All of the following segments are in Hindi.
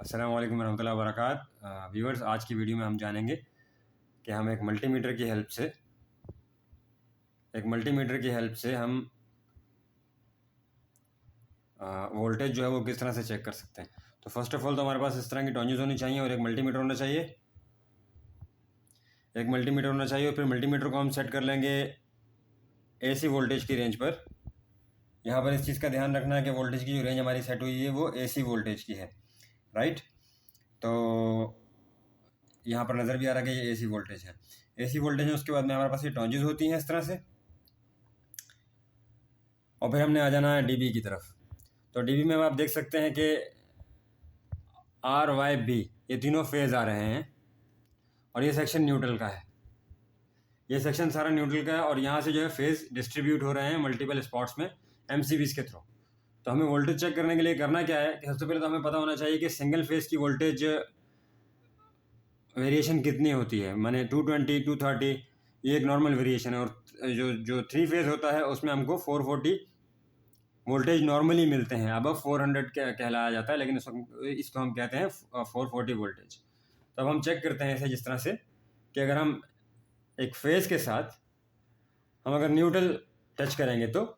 अस्सलाम वालेकुम रहमतुल्लाहि व बरकात। व्यूअर्स, आज की वीडियो में हम जानेंगे कि हम एक मल्टीमीटर की हेल्प से हम वोल्टेज जो है वो किस तरह से चेक कर सकते हैं। तो फर्स्ट ऑफ ऑल तो हमारे पास इस तरह की टॉन्यूज़ होनी चाहिए और एक मल्टीमीटर होना चाहिए। और फिर मल्टीमीटर को हम सेट कर लेंगे AC वोल्टेज की रेंज पर। यहाँ पर इस चीज़ का ध्यान रखना है कि वोल्टेज की जो रेंज हमारी सेट हुई है वो AC वोल्टेज की है, राइट। तो यहाँ पर नज़र भी आ रहा है कि ये AC वोल्टेज है। AC वोल्टेज है, उसके बाद में हमारे पास ये टॉन्जेस होती हैं इस तरह से, और फिर हमने आ जाना है DB की तरफ। तो DB में आप देख सकते हैं कि R, Y, B ये तीनों फेज़ आ रहे हैं और ये सेक्शन न्यूट्रल का है। ये सेक्शन सारा न्यूट्रल का है और यहाँ से जो है फेज़ डिस्ट्रीब्यूट हो रहे हैं मल्टीपल स्पॉट्स में MCBs के थ्रू। तो हमें वोल्टेज चेक करने के लिए करना क्या है कि सबसे पहले तो हमें पता होना चाहिए कि सिंगल फेज़ की वोल्टेज वेरिएशन कितनी होती है। माने 220, 230 ये एक नॉर्मल वेरिएशन है, और जो 3 फेज़ होता है उसमें हमको 440 वोल्टेज नॉर्मली मिलते हैं। अब 400 कहलाया जाता है, लेकिन इसको हम कहते हैं 440 वोल्टेज। तो अब हम चेक करते हैं इसे जिस तरह से कि अगर हम एक फेज़ के साथ हम अगर न्यूट्रल टच करेंगे तो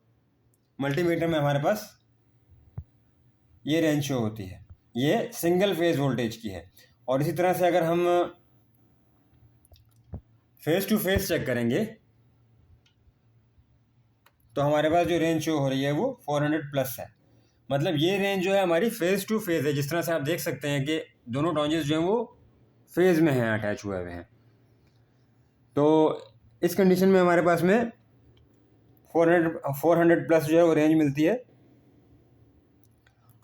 मल्टीमीटर में हमारे पास ये रेंज शो होती है, ये सिंगल फेज़ वोल्टेज की है। और इसी तरह से अगर हम फेज़ टू फेज़ चेक करेंगे तो हमारे पास जो रेंज शो हो रही है वो 400 प्लस है। मतलब ये रेंज जो है हमारी फेज़ टू फेज़ है। जिस तरह से आप देख सकते हैं कि दोनों टॉन्जेस जो हैं वो फेज़ में हैं, अटैच हुए हुए हैं। तो इस कंडीशन में हमारे पास में 400 प्लस जो है वो रेंज मिलती है।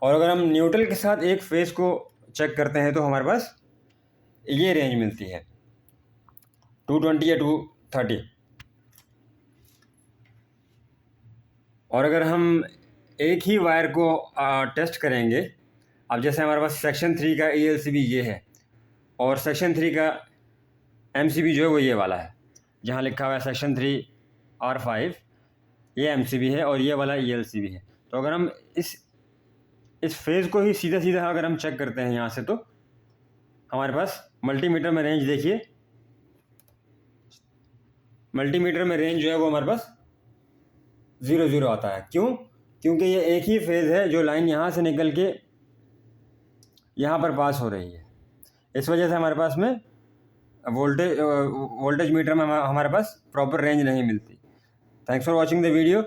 और अगर हम न्यूट्रल के साथ एक फेज़ को चेक करते हैं तो हमारे पास ये रेंज मिलती है 220 या 230। और अगर हम एक ही वायर को टेस्ट करेंगे, अब जैसे हमारे पास सेक्शन 3 का ELCB ये है और सेक्शन 3 का MCB जो है वो ये वाला है, जहाँ लिखा हुआ है सेक्शन 3 R5 ये MCB है और ये वाला ELCB है। तो अगर हम इस फेज़ को ही सीधा सीधा अगर हम चेक करते हैं यहाँ से, तो हमारे पास मल्टीमीटर में रेंज देखिए, मल्टीमीटर में रेंज जो है वो हमारे पास 0 आता है। क्यों? क्योंकि ये एक ही फेज़ है जो लाइन यहाँ से निकल के यहाँ पर पास हो रही है। इस वजह से हमारे पास में वोल्टेज मीटर में हमारे पास प्रॉपर रेंज नहीं मिलती। Thanks for watching the video.